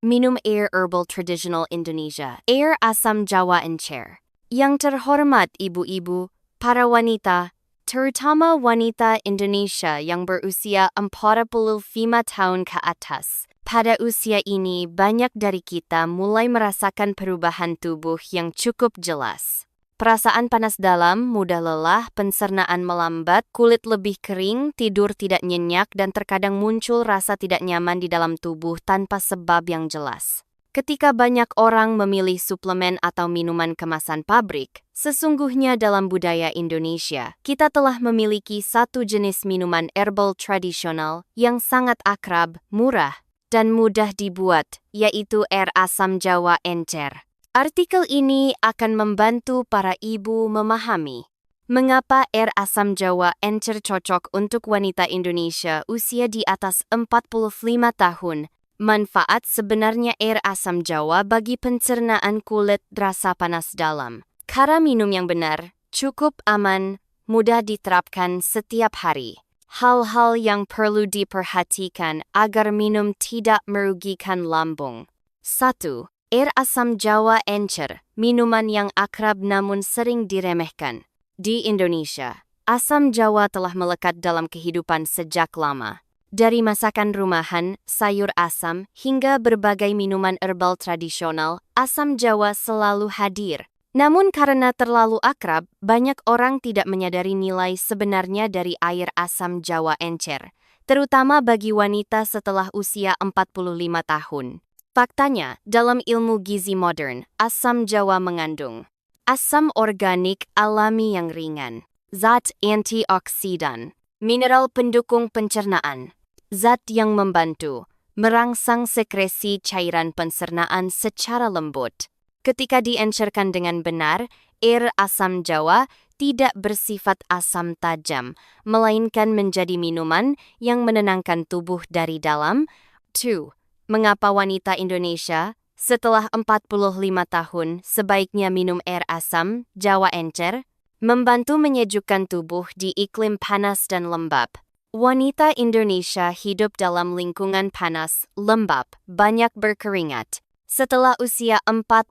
Minum air herbal traditional Indonesia, air asam Jawa encer. Yang terhormat ibu-ibu, para wanita, terutama wanita Indonesia yang berusia 45 tahun ke atas. Pada usia ini, banyak dari kita mulai merasakan perubahan tubuh yang cukup jelas. Perasaan panas dalam, mudah lelah, pencernaan melambat, kulit lebih kering, tidur tidak nyenyak, dan terkadang muncul rasa tidak nyaman di dalam tubuh tanpa sebab yang jelas. Ketika banyak orang memilih suplemen atau minuman kemasan pabrik, sesungguhnya dalam budaya Indonesia, kita telah memiliki satu jenis minuman herbal tradisional yang sangat akrab, murah, dan mudah dibuat, yaitu air asam Jawa encer. Artikel ini akan membantu para ibu memahami mengapa air asam Jawa encer cocok untuk wanita Indonesia usia di atas 45 tahun. Manfaat sebenarnya air asam Jawa bagi pencernaan kulit rasa panas dalam. Cara minum yang benar, cukup aman, mudah diterapkan setiap hari. Hal-hal yang perlu diperhatikan agar minum tidak merugikan lambung. 1. Air asam Jawa encer, minuman yang akrab namun sering diremehkan. Di Indonesia, asam Jawa telah melekat dalam kehidupan sejak lama. Dari masakan rumahan, sayur asam, hingga berbagai minuman herbal tradisional, asam Jawa selalu hadir. Namun karena terlalu akrab, banyak orang tidak menyadari nilai sebenarnya dari air asam Jawa encer, terutama bagi wanita setelah usia 45 tahun. Faktanya, dalam ilmu gizi modern, asam Jawa mengandung asam organik alami yang ringan, zat antioksidan, mineral pendukung pencernaan, zat yang membantu merangsang sekresi cairan pencernaan secara lembut. Ketika diencerkan dengan benar, air asam Jawa tidak bersifat asam tajam, melainkan menjadi minuman yang menenangkan tubuh dari dalam. 2. Mengapa wanita Indonesia setelah 45 tahun sebaiknya minum air asam Jawa encer? Membantu menyejukkan tubuh di iklim panas dan lembab. Wanita Indonesia hidup dalam lingkungan panas, lembab, banyak berkeringat. Setelah usia 45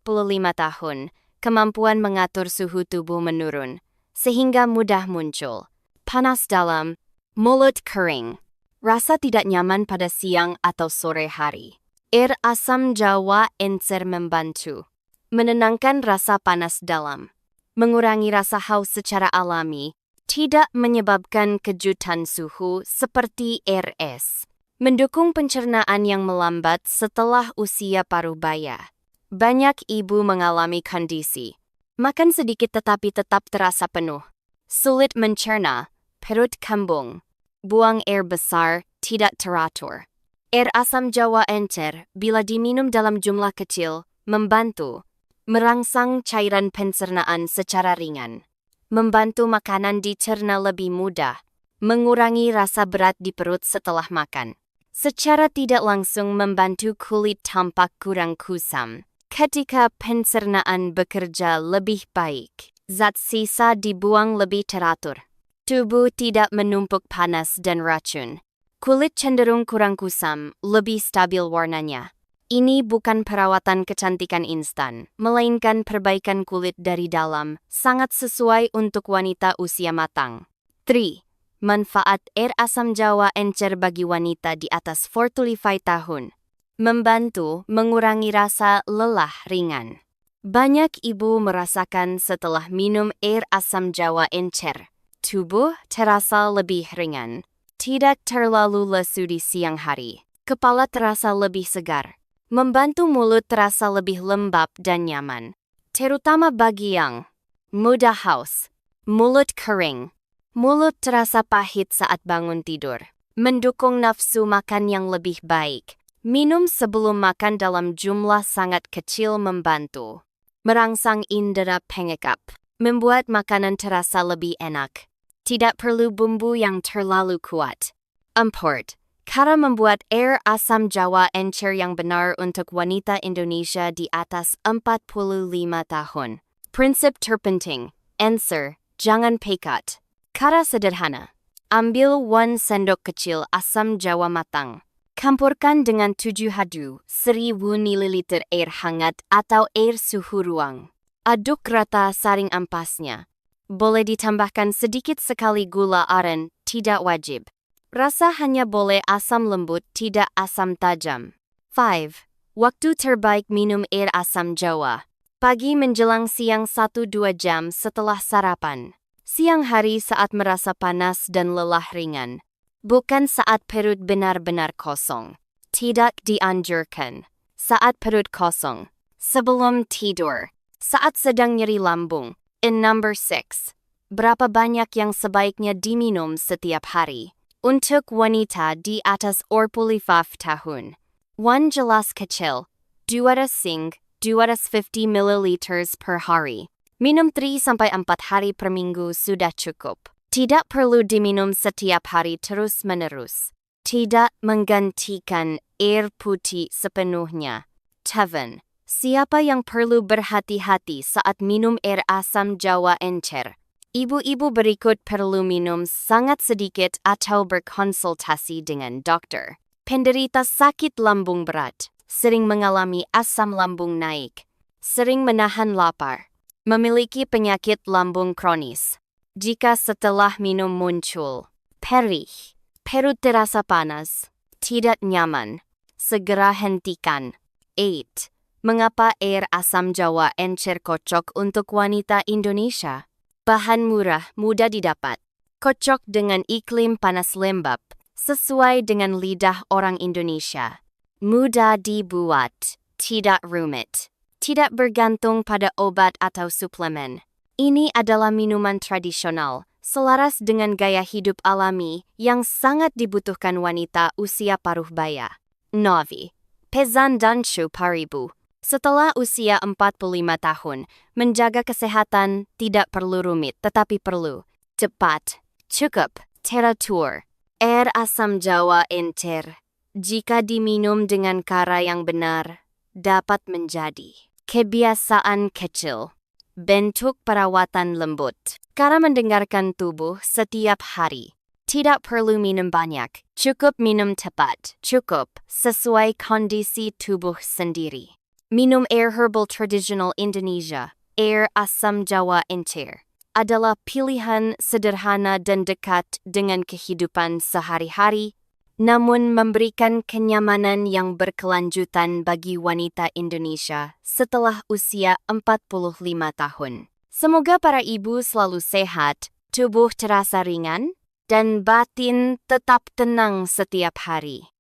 tahun, kemampuan mengatur suhu tubuh menurun, sehingga mudah muncul panas dalam, mulut kering, rasa tidak nyaman pada siang atau sore hari. Air asam Jawa encer membantu menenangkan rasa panas dalam, mengurangi rasa haus secara alami, tidak menyebabkan kejutan suhu seperti RS, mendukung pencernaan yang melambat setelah usia parubaya. Banyak ibu mengalami kondisi makan sedikit tetapi tetap terasa penuh, sulit mencerna, perut kembung, buang air besar, tidak teratur. Air asam Jawa encer, bila diminum dalam jumlah kecil, membantu merangsang cairan pencernaan secara ringan, membantu makanan dicerna lebih mudah, mengurangi rasa berat di perut setelah makan. Secara tidak langsung membantu kulit tampak kurang kusam. Ketika pencernaan bekerja lebih baik, zat sisa dibuang lebih teratur. Tubuh tidak menumpuk panas dan racun. Kulit cenderung kurang kusam, lebih stabil warnanya. Ini bukan perawatan kecantikan instan, melainkan perbaikan kulit dari dalam, sangat sesuai untuk wanita usia matang. 3. Manfaat air asam Jawa encer bagi wanita di atas 45 tahun. Membantu mengurangi rasa lelah ringan. Banyak ibu merasakan setelah minum air asam Jawa encer, tubuh terasa lebih ringan. Tidak terlalu lesu di siang hari. Kepala terasa lebih segar. Membantu mulut terasa lebih lembab dan nyaman. Terutama bagi yang mudah haus, mulut kering, mulut terasa pahit saat bangun tidur. Mendukung nafsu makan yang lebih baik. Minum sebelum makan dalam jumlah sangat kecil membantu merangsang indera pengekap. Membuat makanan terasa lebih enak. Tidak perlu bumbu yang terlalu kuat. 4. Cara membuat air asam Jawa encer yang benar untuk wanita Indonesia di atas 45 tahun. Prinsip terpenting, encer, jangan pekat. Cara sederhana. Ambil 1 sendok kecil asam Jawa matang. Campurkan dengan 7,000 ml air hangat atau air suhu ruang. Aduk rata saring ampasnya. Boleh ditambahkan sedikit sekali gula aren, tidak wajib. Rasa hanya boleh asam lembut, tidak asam tajam. 5. Waktu terbaik minum air asam jawa. Pagi menjelang siang 1-2 jam setelah sarapan. Siang hari saat merasa panas dan lelah ringan. Bukan saat perut benar-benar kosong. Tidak dianjurkan. Saat perut kosong. Sebelum tidur. Saat sedang nyeri lambung. In number 6. Berapa banyak yang sebaiknya diminum setiap hari? Untuk wanita di atas 45 tahun. 1 gelas kecil. 250 ml per hari. Minum 3-4 hari per minggu sudah cukup. Tidak perlu diminum setiap hari terus-menerus. Tidak menggantikan air putih sepenuhnya. 7. Siapa yang perlu berhati-hati saat minum air asam jawa encer? Ibu-ibu berikut perlu minum sangat sedikit atau berkonsultasi dengan dokter. Penderita sakit lambung berat, sering mengalami asam lambung naik, sering menahan lapar, memiliki penyakit lambung kronis. Jika setelah minum muncul perih, perut terasa panas, tidak nyaman, segera hentikan. 8. Mengapa air asam jawa encer kocok untuk wanita Indonesia? Bahan murah, mudah didapat. Kocok dengan iklim panas lembab, sesuai dengan lidah orang Indonesia. Mudah dibuat, tidak rumit, tidak bergantung pada obat atau suplemen. Ini adalah minuman tradisional, selaras dengan gaya hidup alami yang sangat dibutuhkan wanita usia paruh baya. 9. Pezan dan Paribu. Setelah usia 45 tahun, menjaga kesehatan tidak perlu rumit tetapi perlu cepat, cukup, teratur. Air asam jawa encer, jika diminum dengan cara yang benar, dapat menjadi kebiasaan kecil. Bentuk perawatan lembut. Cara mendengarkan tubuh setiap hari. Tidak perlu minum banyak, cukup minum tepat, cukup sesuai kondisi tubuh sendiri. Minum air herbal tradisional Indonesia, air asam jawa encer, adalah pilihan sederhana dan dekat dengan kehidupan sehari-hari, namun memberikan kenyamanan yang berkelanjutan bagi wanita Indonesia setelah usia 45 tahun. Semoga para ibu selalu sehat, tubuh terasa ringan, dan batin tetap tenang setiap hari.